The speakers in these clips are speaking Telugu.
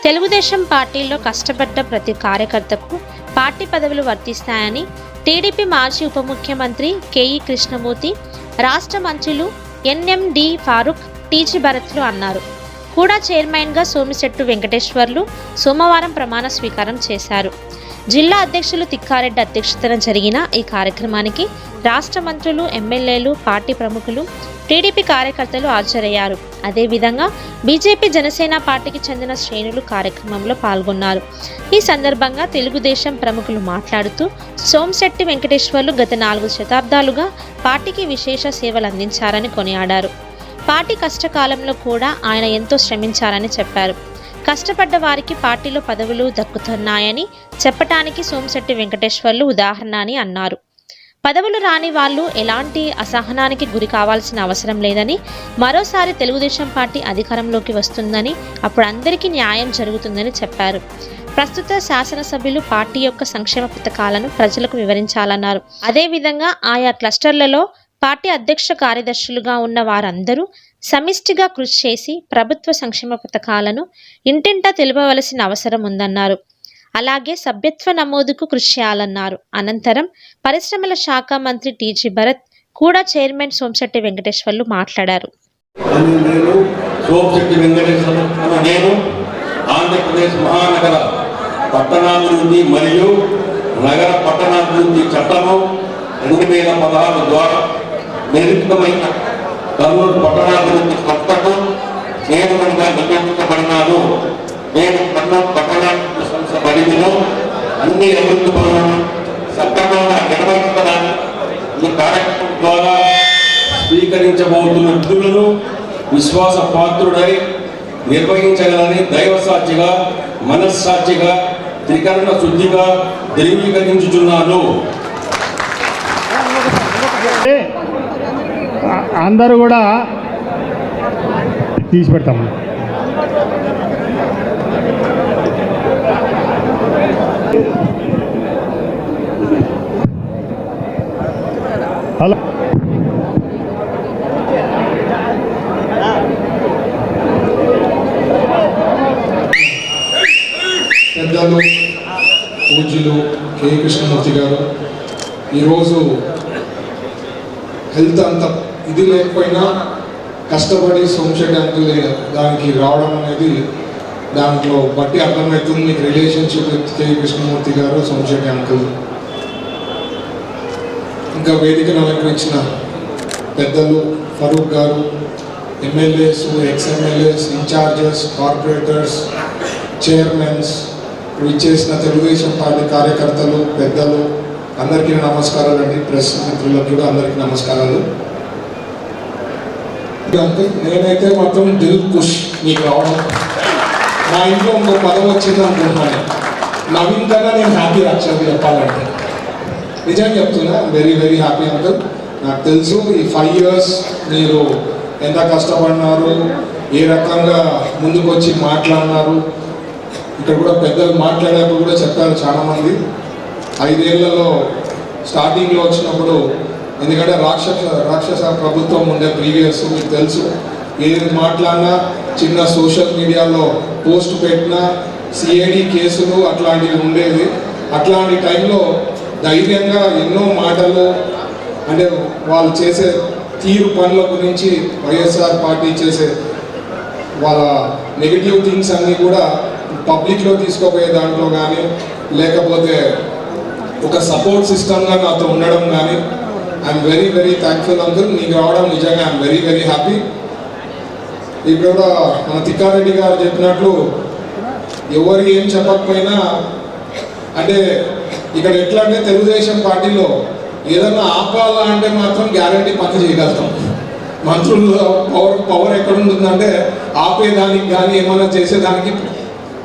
తెలుగుదేశం పార్టీలో కష్టపడ్డ ప్రతి కార్యకర్తకు పార్టీ పదవులు వర్తిస్తాయని టీడీపీ మాజీ ఉప ముఖ్యమంత్రి కేఈ కృష్ణమూర్తి, రాష్ట్ర మంత్రులు ఎన్ఎండి ఫారూక్, టీజీ భరత్లు అన్నారు. కూడా చైర్మన్గా సోమిశెట్టు వెంకటేశ్వర్లు సోమవారం ప్రమాణ స్వీకారం చేశారు. జిల్లా అధ్యక్షులు తిక్కారెడ్డి అధ్యక్షతన జరిగిన ఈ కార్యక్రమానికి రాష్ట్ర మంత్రులు, ఎమ్మెల్యేలు, పార్టీ ప్రముఖులు, టీడీపీ కార్యకర్తలు హాజరయ్యారు. అదేవిధంగా బీజేపీ, జనసేన పార్టీకి చెందిన శ్రేణులు కార్యక్రమంలో పాల్గొన్నారు. ఈ సందర్భంగా తెలుగుదేశం ప్రముఖులు మాట్లాడుతూ సోమిశెట్టి వెంకటేశ్వర్లు గత 4 శతాబ్దాలుగా పార్టీకి విశేష సేవలు అందించారని కొనియాడారు. పార్టీ కష్టకాలంలో కూడా ఆయన ఎంతో శ్రమించారని చెప్పారు. కష్టపడ్డ వారికి పార్టీలో పదవులు దక్కుతున్నాయని చెప్పటానికి సోమిశెట్టి వెంకటేశ్వర్లు ఉదాహరణ అని అన్నారు. పదవులు రాని వాళ్ళు ఎలాంటి అసహనానికి గురి కావాల్సిన అవసరం లేదని, మరోసారి తెలుగుదేశం పార్టీ అధికారంలోకి వస్తుందని, అప్పుడు అందరికీ న్యాయం జరుగుతుందని చెప్పారు. ప్రస్తుత శాసనసభ్యులు పార్టీ యొక్క సంక్షేమ పథకాలను ప్రజలకు వివరించాలన్నారు. అదేవిధంగా ఆయా క్లస్టర్లలో పార్టీ అధ్యక్ష కార్యదర్శులుగా ఉన్న వారందరూ సమిష్టిగా కృషి చేసి ప్రభుత్వ సంక్షేమ పథకాలను ఇంటింటా తెలుపవలసిన అవసరం ఉందన్నారు. అలాగే సభ్యత్వ నమోదుకు కృషి చేయాలన్నారు. అనంతరం పరిశ్రమల శాఖ మంత్రి టీజీ భరత్, కూడా చైర్మన్ సోమిశెట్టి వెంకటేశ్వర్లు మాట్లాడారు. ఆంధ్రప్రదేశ్ మహానగర పట్టణాభివృద్ధి మరియు నగర పట్టణాభివృద్ధి చట్టము 2016 ద్వారా నిర్మితమైన కర్నూలు పట్టణాభివృద్ధి సంస్థకు చైర్మన్గా నియమించబడినాను. నేను కర్నూలు పట్టణాభివృద్ధి సంస్థ పరిధిలో అన్ని అభివృద్ధి పనులను సక్రమంగా నిర్వహించడానికి ఈ కార్యక్రమం ద్వారా స్వీకరించబోతున్న విధులను విశ్వాస పాత్రుడై నిర్వహించగలని దైవ సాక్షిగా, మనస్సాక్షిగా, త్రికరణ శుద్ధిగా ధృవీకరించుచున్నాను. అందరూ కూడా తీసి పెడతాము. హలో, పెద్దలు పూజ్యులు కేఈ కృష్ణమూర్తి గారు, ఈరోజు హెల్త్ అంత ఇది లేకపోయినా కష్టపడి సోమిశెట్టి అంకుల్ దానికి రావడం అనేది దాంట్లో బట్టి అర్థమవుతుంది మీకు రిలేషన్షిప్ విత్ కేఈ కృష్ణమూర్తి గారు, సోమిశెట్టి అంకుల్. ఇంకా వేదికను అలంకరించిన పెద్దలు ఫరూక్ గారు, MLAs, ex-MLAs, in-charges, corporators, chairmans, ఇచ్చేసిన తెలుగుదేశం పార్టీ కార్యకర్తలు, పెద్దలు అందరికీ నమస్కారాలు అండి. ప్రెస్ మిత్రులకు కూడా అందరికీ నమస్కారాలు. నేనైతే మాత్రం దిల్ ఖుష్ మీకు రావడం. నా ఇంట్లో ఇంకో పదం వచ్చింది అనుకుంటున్నాను. నవీన్ కన్నా నేను హ్యాపీ యాక్చువల్గా చెప్పాలంటే. నిజంగా చెప్తున్నా, వెరీ వెరీ హ్యాపీ అంకుల్. నాకు తెలుసు ఈ 5 years మీరు ఎంత కష్టపడినారు, ఏ రకంగా ముందుకు వచ్చి మాట్లాడినారు. ఇక్కడ కూడా పెద్దలు మాట్లాడేప్పుడు కూడా చెప్పారు చాలామంది. 5 ఏళ్లలో స్టార్టింగ్లో వచ్చినప్పుడు, ఎందుకంటే రాక్షస ప్రభుత్వం ఉండే ప్రీవియస్ మీకు తెలుసు, ఏది మాట్లాడినా చిన్న సోషల్ మీడియాలో పోస్ట్ పెట్టినా సిఐడి కేసులు అట్లాంటివి ఉండేది. అట్లాంటి టైంలో ధైర్యంగా ఎన్నో మాటలు, అంటే వాళ్ళు చేసే తీరు పనుల గురించి, వైఎస్ఆర్ పార్టీ చేసే వాళ్ళ నెగిటివ్ థింగ్స్ అన్నీ కూడా పబ్లిక్లో తీసుకుపోయే దాంట్లో కానీ, లేకపోతే ఒక సపోర్ట్ సిస్టమ్గా నాతో ఉండడం కానీ, I'm very very thankful uncle. నీకు రావడం నిజంగా ఐఎమ్ వెరీ వెరీ హ్యాపీ. ఇక్కడ కూడా మన తిక్కారెడ్డి గారు చెప్పినట్లు ఎవరు ఏం చెప్పకపోయినా, అంటే ఇక్కడ ఎట్లా అంటే తెలుగుదేశం పార్టీలో ఏదన్నా ఆపాలా అంటే మాత్రం గ్యారంటీ పని చేయగలుగుతాం. మంత్రుల్లో పవర్ ఎక్కడ ఉంటుందంటే ఆపేదానికి కానీ ఏమైనా చేసేదానికి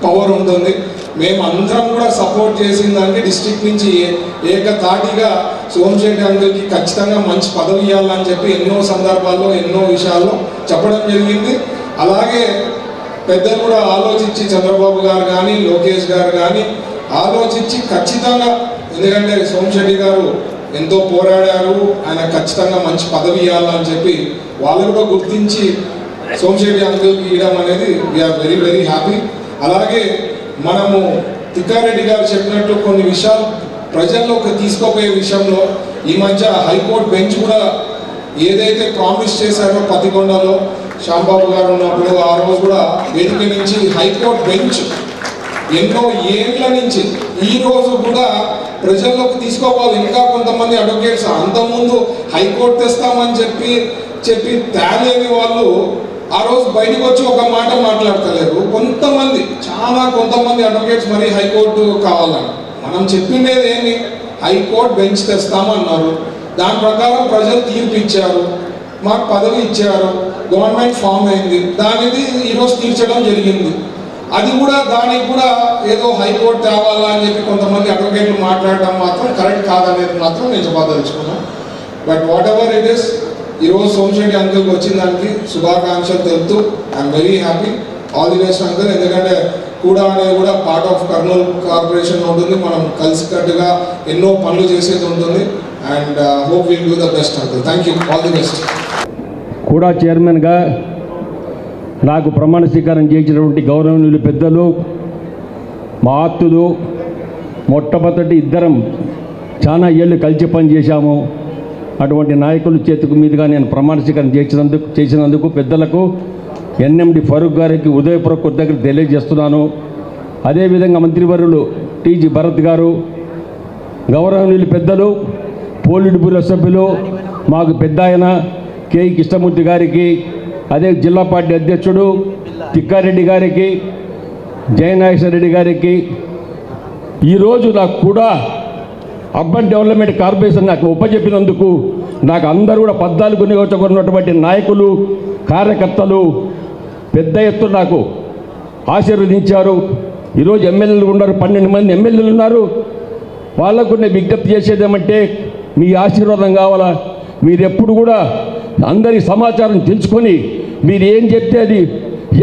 పవర్ ఉంటుంది. మేము అందరం కూడా సపోర్ట్ చేసిన దానికి డిస్ట్రిక్ట్ నుంచి ఏకతాటిగా సోమిశెట్టి అంకుల్కి ఖచ్చితంగా మంచి పదవి ఇవ్వాలని చెప్పి ఎన్నో సందర్భాల్లో, ఎన్నో విషయాల్లో చెప్పడం జరిగింది. అలాగే పెద్దలు కూడా ఆలోచించి, చంద్రబాబు గారు కానీ, లోకేష్ గారు కానీ ఆలోచించి ఖచ్చితంగా, ఎందుకంటే సోమిశెట్టి గారు ఎంతో పోరాడారు, ఆయన ఖచ్చితంగా మంచి పదవి ఇవ్వాలని చెప్పి వాళ్ళు కూడా గుర్తించి సోమిశెట్టి అంకుల్కి ఇవ్వడం అనేది వీఆర్ వెరీ వెరీ హ్యాపీ. అలాగే మనము తిక్కారెడ్డి గారు చెప్పినట్టు కొన్ని విషయాలు ప్రజల్లోకి తీసుకోపోయే విషయంలో ఈ మధ్య హైకోర్టు బెంచ్ కూడా ఏదైతే ప్రామిస్ చేశారో పతికొండలో శ్యాంబాబు గారు ఉన్నప్పుడు ఆ రోజు కూడా వేదిక నుంచి హైకోర్టు బెంచ్ ఎన్నో ఏళ్ల నుంచి ఈ రోజు కూడా ప్రజల్లోకి తీసుకోవాలి. ఇంకా కొంతమంది అడ్వకేట్స్ అంతకుముందు హైకోర్టు తెస్తామని చెప్పి తేలేని వాళ్ళు ఆ రోజు బయటకు వచ్చి ఒక మాట మాట్లాడతలేరు. కొంతమంది అడ్వకేట్స్ మరి హైకోర్టు కావాలని మనం చెప్పిండేది ఏమి, హైకోర్టు బెంచ్ తెస్తామన్నారు. దాని ప్రకారం ప్రజలు తీర్పు ఇచ్చారు, మాకు పదవి ఇచ్చారు, గవర్నమెంట్ ఫామ్ అయింది, దానిది ఈరోజు తీర్చడం జరిగింది. అది కూడా దానికి కూడా ఏదో హైకోర్టు తేవాలా అని చెప్పి కొంతమంది అడ్వకేట్లు మాట్లాడడం మాత్రం కరెక్ట్ కాదనేది మాత్రం నేను చెప్పదలుచుకున్నాను. But what ever it is, ఈరోజు సోమశెట్టి అంకుల్కి వచ్చిన దానికి శుభాకాంక్షలు తెలుపుతూ I'm very happy. All the best uncle. ఎందుకంటే కూడా అనేది కూడా పార్ట్ ఆఫ్ కర్నూలు కార్పొరేషన్ ఉంటుంది, మనం కలిసికట్టుగా ఎన్నో పనులు చేసేది ఉంటుంది. And hope will do the best uncle. Thank you. All the best. కూడా చైర్మన్గా నాకు ప్రమాణ స్వీకారం చేసినటువంటి గౌరవనీయులు పెద్దలు, మా ఆప్తులు, మొట్టమొదటి ఇద్దరం చాలా ఏళ్ళు కలిసి పనిచేశాము. అటువంటి నాయకుల చేతుకు మీదుగా నేను ప్రమాణ స్వీకారం చేసినందుకు పెద్దలకు ఎన్ఎండి ఫరూక్ గారికి ఉదయపూర్వక కృతజ్ఞతలు తెలియజేస్తున్నాను. అదేవిధంగా మంత్రివర్యులు టీజీ భరత్ గారు, గౌరవనీయులు పెద్దలు, పోలిట్ బ్యూరో సభ్యులు, మాకు పెద్ద ఆయన కేఈ కృష్ణమూర్తి గారికి, అదే జిల్లా పార్టీ అధ్యక్షుడు తిక్కారెడ్డి గారికి, జయనాగేశ్వరరెడ్డి గారికి, ఈరోజు నాకు కూడా అర్బన్ డెవలప్మెంట్ కార్పొరేషన్ నాకు ఉపజెప్పినందుకు నాకు అందరూ కూడా 14 నియోజకవర్గం నాయకులు, కార్యకర్తలు పెద్ద ఎత్తున నాకు ఆశీర్వదించారు. ఈరోజు ఎమ్మెల్యేలు ఉన్నారు, 12 మంది ఎమ్మెల్యేలు ఉన్నారు. వాళ్ళకు నేను విజ్ఞప్తి చేసేది ఏమంటే, మీ ఆశీర్వాదం కావాలా. మీరు ఎప్పుడు కూడా అందరి సమాచారం తెలుసుకొని మీరు ఏం చెప్తే అది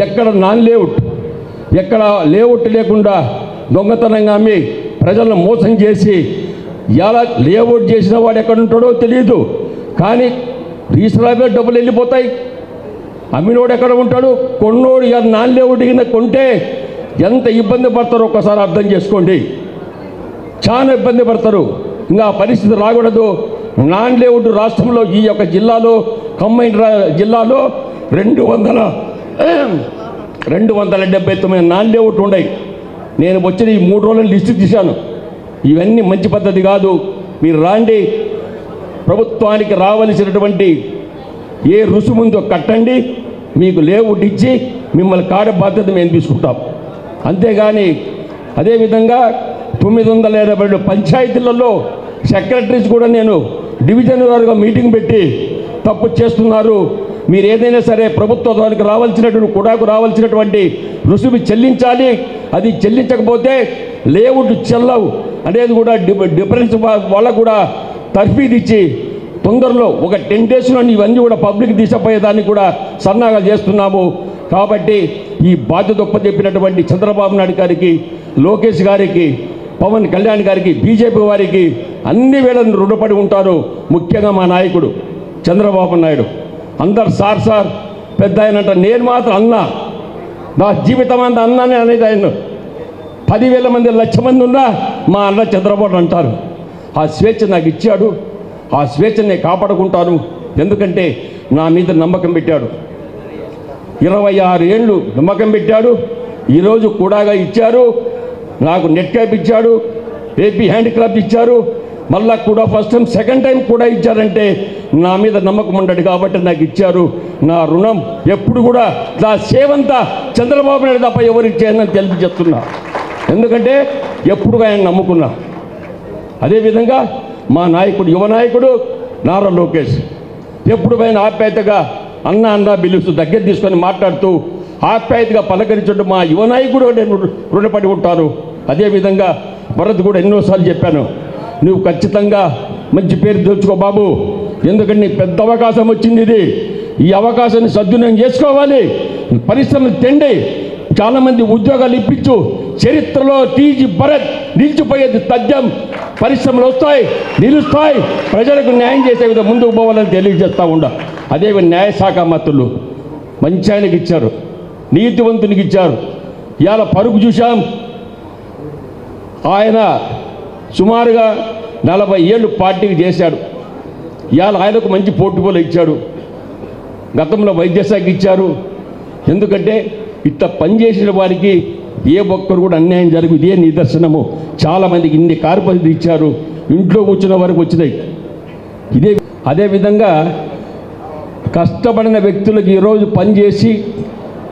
ఎక్కడ నాన్ లేఅవుట్, ఎక్కడ లేఅవుట్ లేకుండా దొంగతనంగా అమ్మి ప్రజలను మోసం చేసి ఎలా లేఅవుట్ చేసిన వాడు ఎక్కడ ఉంటాడో తెలియదు, కానీ రీసరాబే డబ్బులు వెళ్ళిపోతాయి. అమ్మినోడు ఎక్కడ ఉంటాడు, కొన్నోడు నాన్ లేఅవుట్ కింద కొంటే ఎంత ఇబ్బంది పడతారో ఒకసారి అర్థం చేసుకోండి. చాలా ఇబ్బంది పడతారు. ఇంకా పరిస్థితి రాకూడదు. నాన్ లేఅవుట్ రాష్ట్రంలో ఈ యొక్క జిల్లాలో, కంబైన్ జిల్లాలో 279 నాన్ లేఅవుట్ ఉన్నాయి. నేను వచ్చిన ఈ 3 రోజులు లిస్టు తీశాను. ఇవన్నీ మంచి పద్ధతి కాదు. మీరు రాండి, ప్రభుత్వానికి రావలసినటువంటి ఏ రుసుముందో కట్టండి, మీకు లేఅవుట్ ఇచ్చి మిమ్మల్ని కాడే బాధ్యత మేము తీసుకుంటాం. అంతేగాని అదేవిధంగా 982 పంచాయతీలలో సెక్రటరీస్ కూడా నేను డివిజన్ వారుగా మీటింగ్ పెట్టి తప్పు చేస్తున్నారు, మీరు ఏదైనా సరే ప్రభుత్వానికి రావాల్సినటువంటి రుసుము చెల్లించాలి, అది చెల్లించకపోతే లేఅవుట్ చెల్లవు అనేది కూడా డిఫరెన్స్ వాళ్ళకు కూడా తర్ఫీదు ఇచ్చి తొందరలో ఒక 10 డేస్లో ఇవన్నీ కూడా పబ్లిక్ తీసుకుపోయేదాన్ని కూడా సన్నాహాలు చేస్తున్నాము. కాబట్టి ఈ బాధ్యత చెప్పినటువంటి చంద్రబాబు నాయుడు గారికి, లోకేష్ గారికి, పవన్ కళ్యాణ్ గారికి, బీజేపీ వారికి అన్ని వేళను రుణపడి ఉంటారు. ముఖ్యంగా మా నాయకుడు చంద్రబాబు నాయుడు. అందరు సార్ పెద్ద ఆయనంట, నేను మాత్రం అన్నా, నా జీవితం అంతా అన్నానే అనేది ఆయన. 10,000 మంది, 1,00,000 మంది ఉన్నా మా అన్న చంద్రబాబు అంటారు. ఆ స్వేచ్ఛ నాకు ఇచ్చాడు, ఆ స్వేచ్ఛని నేను కాపాడుకుంటాను. ఎందుకంటే నా మీద నమ్మకం పెట్టాడు. 26 ఏళ్ళు నమ్మకం పెట్టాడు. ఈరోజు కూడాగా ఇచ్చారు, నాకు నెట్ క్యాప్ ఇచ్చాడు, ఏపీ హ్యాండ్ క్లబ్ ఇచ్చారు, మళ్ళా కూడా ఫస్ట్ టైం సెకండ్ టైం కూడా ఇచ్చారంటే నా మీద నమ్మకం ఉండడు కాబట్టి నాకు ఇచ్చారు. నా రుణం ఎప్పుడు కూడా, నా సేవంతా చంద్రబాబు నాయుడు తప్ప ఎవరికి చేయనని తెలిపి చెప్తున్నా. ఎందుకంటే ఎప్పుడు ఆయన నమ్ముకున్నా. అదేవిధంగా మా నాయకుడు, యువ నాయకుడు నారా లోకేష్ ఎప్పుడు పైన ఆప్యాయతగా అన్న పిలుస్తూ దగ్గర తీసుకొని మాట్లాడుతూ ఆప్యాయతగా పలకరించడం మా యువ నాయకుడు నేను రుణపడి ఉంటాను. అదేవిధంగా భరత్ కూడా ఎన్నోసార్లు చెప్పాను, నువ్వు ఖచ్చితంగా మంచి పేరు తెచ్చుకో బాబు, ఎందుకంటే నీ పెద్ద అవకాశం వచ్చింది. ఈ అవకాశాన్ని సద్వినియోగం చేసుకోవాలి. పరిశ్రమలు తెండి, చాలామంది ఉద్యోగాలు ఇప్పించు. చరిత్రలో టీజీ భరత్ నిలిచిపోయేది తథ్యం. పరిశ్రమలు వస్తాయి, నిలుస్తాయి, ప్రజలకు న్యాయం చేసే విధంగా ముందుకు పోవాలని తెలియజేస్తూ ఉండ. అదే న్యాయశాఖ మంత్రులు మంచి ఆయనకి ఇచ్చారు, నీతివంతునికి ఇచ్చారు. ఇవాళ పరుగు చూశాం. ఆయన సుమారుగా 40 ఏళ్ళు పార్టీకి చేశాడు. ఇవాళ ఆయనకు మంచి పోర్టుఫోలియో ఇచ్చాడు. గతంలో వైద్య శాఖ ఇచ్చారు. ఎందుకంటే ఇట్లా పనిచేసిన వారికి ఏ ఒక్కరు కూడా అన్యాయం జరుగు. ఇదే నిదర్శనము. చాలామందికి ఇన్ని కార్పొరేట్లు ఇచ్చారు. ఇంట్లో కూర్చున్న వారికి వచ్చినాయి. అదేవిధంగా కష్టపడిన వ్యక్తులకు ఈరోజు పనిచేసి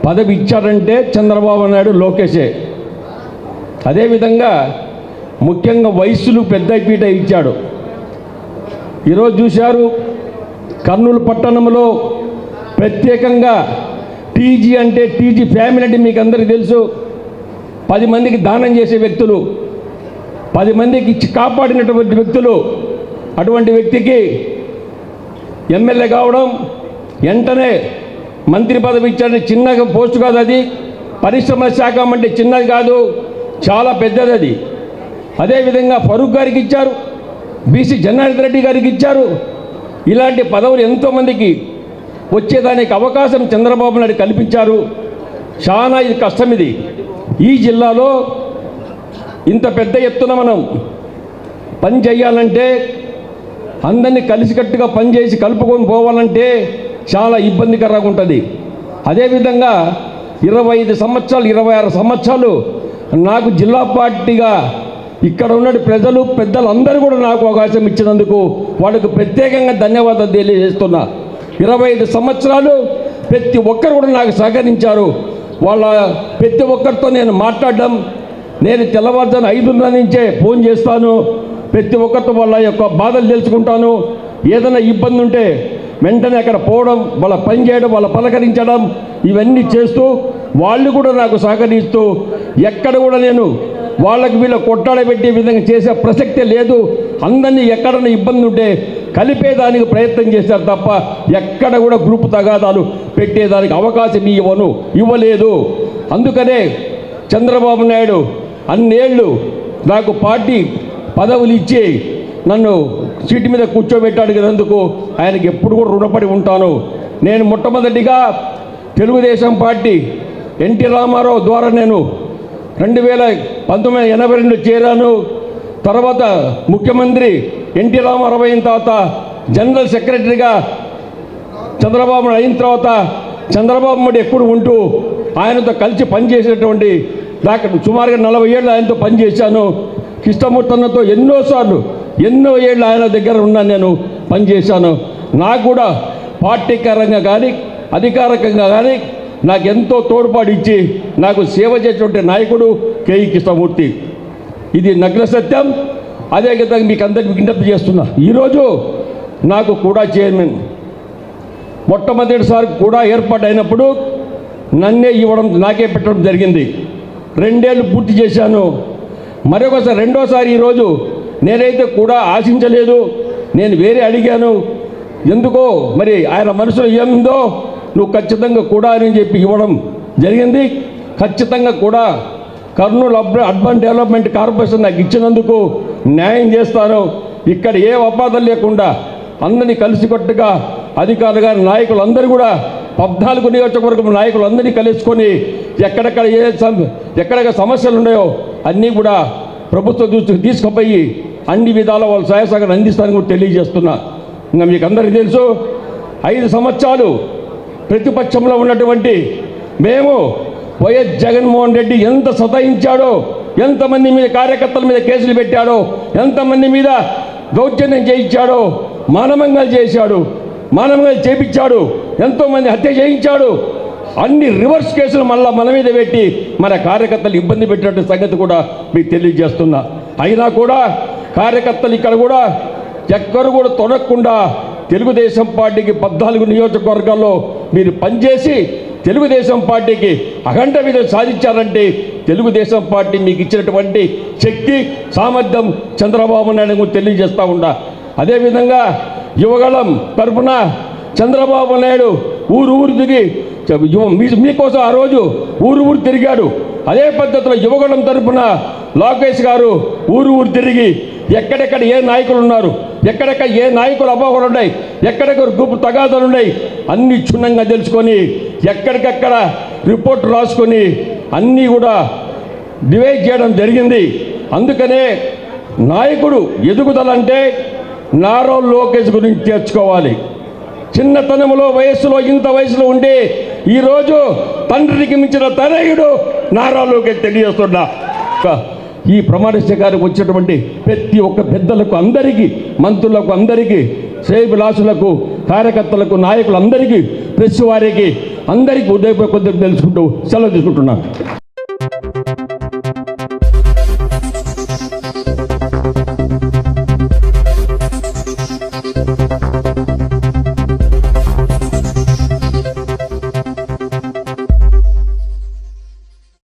పదవి ఇచ్చాడంటే చంద్రబాబు నాయుడు, లోకేషే. అదేవిధంగా ముఖ్యంగా వయస్సులు పెద్దపీట ఇచ్చాడు. ఈరోజు చూశారు కర్నూలు పట్టణంలో ప్రత్యేకంగా టీజీ అంటే టీజీ ఫ్యామిలీ అంటే మీకు అందరికీ తెలుసు. 10 మందికి దానం చేసే వ్యక్తులు, 10 మందికి ఇచ్చి కాపాడినటువంటి వ్యక్తులు. అటువంటి వ్యక్తికి ఎమ్మెల్యే కావడం, వెంటనే మంత్రి పదవి ఇచ్చాడు. చిన్నగా పోస్టు కాదు అది. పరిశ్రమల శాఖ అంటే చిన్నది కాదు, చాలా పెద్దది అది. అదేవిధంగా ఫరూక్ గారికి ఇచ్చారు, బీసీ జనార్దన్ రెడ్డి గారికి ఇచ్చారు. ఇలాంటి పదవులు ఎంతోమందికి వచ్చేదానికి అవకాశం చంద్రబాబు నాయుడు కల్పించారు. చాలా ఇది కష్టం. ఇది ఈ జిల్లాలో ఇంత పెద్ద ఎత్తున మనం పని చేయాలంటే, అందరినీ కలిసికట్టుగా పనిచేసి కలుపుకొని పోవాలంటే చాలా ఇబ్బందికరంగా ఉంటుంది. అదేవిధంగా 25 సంవత్సరాలు 26 సంవత్సరాలు నాకు జిల్లా పార్టీగా ఇక్కడ ఉన్న ప్రజలు పెద్దలు అందరూ కూడా నాకు అవకాశం ఇచ్చినందుకు వాళ్ళకు ప్రత్యేకంగా ధన్యవాదాలు తెలియజేస్తున్నా. 25 సంవత్సరాలు ప్రతి ఒక్కరు కూడా నాకు సహకరించారు. వాళ్ళ ప్రతి ఒక్కరితో నేను మాట్లాడడం, నేను తెల్లవారుజామున 5:30 నుంచే ఫోన్ చేస్తాను. ప్రతి ఒక్కరితో వాళ్ళ యొక్క బాధలు తెలుసుకుంటాను. ఏదైనా ఇబ్బంది ఉంటే వెంటనే అక్కడ పోవడం, వాళ్ళ పని చేయడం, వాళ్ళ పలకరించడం, ఇవన్నీ చేస్తూ వాళ్ళు కూడా నాకు సహకరిస్తూ, ఎక్కడ కూడా నేను వాళ్ళకి వీళ్ళ కొట్టాడబెట్టే విధంగా చేసే ప్రసక్తే లేదు. అందరినీ ఎక్కడైనా ఇబ్బంది ఉంటే కలిపేదానికి ప్రయత్నం చేశారు తప్ప ఎక్కడ కూడా గ్రూప్ తగాదాలు పెట్టేదానికి అవకాశం ఇవ్వలేదు. అందుకనే చంద్రబాబు నాయుడు అన్నేళ్ళు నాకు పార్టీ పదవులు ఇచ్చి నన్ను సీటు మీద కూర్చోబెట్టాడినందుకు ఆయనకి ఎప్పుడు కూడా రుణపడి ఉంటాను. నేను మొట్టమొదటిగా తెలుగుదేశం పార్టీ ఎన్టీ రామారావు ద్వారా నేను 1982 చేరాను. తర్వాత ముఖ్యమంత్రి ఎన్టీ రామారావు అయిన తర్వాత జనరల్ సెక్రటరీగా చంద్రబాబు అయిన తర్వాత చంద్రబాబు నాయుడు ఎప్పుడు ఉంటూ ఆయనతో కలిసి పనిచేసినటువంటి సుమారుగా 40 ఏళ్ళు ఆయనతో పనిచేశాను. కృష్ణమూర్తన్నతో ఎన్నో ఏళ్ళు ఆయన దగ్గర ఉన్నాను, నేను పనిచేశాను. నాకు కూడా పార్టీకరంగా కానీ అధికారికంగా కానీ నాకు ఎంతో తోడ్పాటు ఇచ్చి నాకు సేవ చేసేటువంటి నాయకుడు కేఈ కృష్ణమూర్తి. ఇది నగ్న సత్యం. అదే విధంగా మీకు అందరికీ విజ్ఞప్తి చేస్తున్నా. ఈరోజు నాకు కూడా చైర్మన్ మొట్టమొదటిసారి కూడా ఏర్పాటైనప్పుడు నన్నే ఇవ్వడం, నాకే పెట్టడం జరిగింది. 2 ఏళ్ళు పూర్తి చేశాను. మరొకసారి రెండోసారి ఈరోజు నేనైతే కూడా ఆశించలేదు. నేను వేరే అడిగాను. ఎందుకో మరి ఆయన మనసులో ఏముందో నువ్వు ఖచ్చితంగా కూడా అని చెప్పి ఇవ్వడం జరిగింది. ఖచ్చితంగా కూడా కర్నూలు అర్బన్ డెవలప్మెంట్ కార్పొరేషన్ నాకు ఇచ్చినందుకు న్యాయం చేస్తాను. ఇక్కడ ఏ అపాధం లేకుండా అందరినీ కలిసికట్టుగా అధికారులు గారి నాయకులు అందరూ కూడా 14 నియోజకవర్గం నాయకులు అందరినీ కలుసుకొని ఎక్కడెక్కడ సమస్యలు ఉన్నాయో అన్నీ కూడా ప్రభుత్వం దృష్టికి తీసుకుపోయి అన్ని విధాల వాళ్ళ సహాయ సహకారం అందిస్తానని కూడా తెలియజేస్తున్నా. ఇంకా మీకు అందరికీ తెలుసు 5 సంవత్సరాలు ప్రతిపక్షంలో ఉన్నటువంటి మేము వైఎస్ జగన్మోహన్ రెడ్డి ఎంత సతాయించాడో, ఎంతమంది మీద కార్యకర్తల మీద కేసులు పెట్టాడో, ఎంతమంది మీద దౌర్జన్యం చేయించాడో, మానవంగాలు చేశాడు, మానవంగాలు చేపించాడు, ఎంతోమంది హత్య చేయించాడు. అన్ని రివర్స్ కేసులు మళ్ళీ మన మీద పెట్టి మన కార్యకర్తలు ఇబ్బంది పెట్టినట్టు సంగతి కూడా మీకు తెలియజేస్తున్నా. అయినా కూడా కార్యకర్తలు ఇక్కడ కూడా ఎక్కరు కూడా తొడగకుండా తెలుగుదేశం పార్టీకి 14 నియోజకవర్గాల్లో మీరు పనిచేసి తెలుగుదేశం పార్టీకి అఖండ విజయం సాధించారంటే తెలుగుదేశం పార్టీ మీకు ఇచ్చినటువంటి శక్తి సామర్థ్యం చంద్రబాబు నాయుడు తెలియజేస్తూ ఉండా. అదేవిధంగా యువగళం తరఫున చంద్రబాబు నాయుడు ఊరు తిరిగి మీకోసం ఆ రోజు ఊరు తిరిగాడు. అదే పద్ధతిలో యువగళం తరఫున లోకేష్ గారు ఊరు తిరిగి ఎక్కడెక్కడ ఏ నాయకులు ఉన్నారు, ఎక్కడెక్కడ ఏ నాయకులు అపోహలు ఉన్నాయి, ఎక్కడెక్కడ గ్రూప్ తగాదాలు ఉన్నాయి, అన్ని క్షుణ్ణంగా తెలుసుకొని ఎక్కడికక్కడ రిపోర్ట్ రాసుకొని అన్నీ కూడా డివైడ్ చేయడం జరిగింది. అందుకనే నాయకుడు ఎదుగుదల అంటే నారా లోకేష్ గురించి తెచ్చుకోవాలి. చిన్నతనంలో వయస్సులో ఇంత వయసులో ఉండి ఈరోజు తండ్రికి మించిన తనయుడు నారా లోకేష్ తెలియజేస్తున్నా. ఈ ప్రమాణ స్వీకారానికి వచ్చినటువంటి ప్రతి ఒక్క పెద్దలకు అందరికీ, మంత్రులకు అందరికీ, శ్రేయభిలాషులకు, కార్యకర్తలకు, నాయకులందరికీ, ప్రెస్ వారికి అందరికీ ఉదయపూర్వక తెలుసుకుంటూ సెలవు తీసుకుంటున్నాను.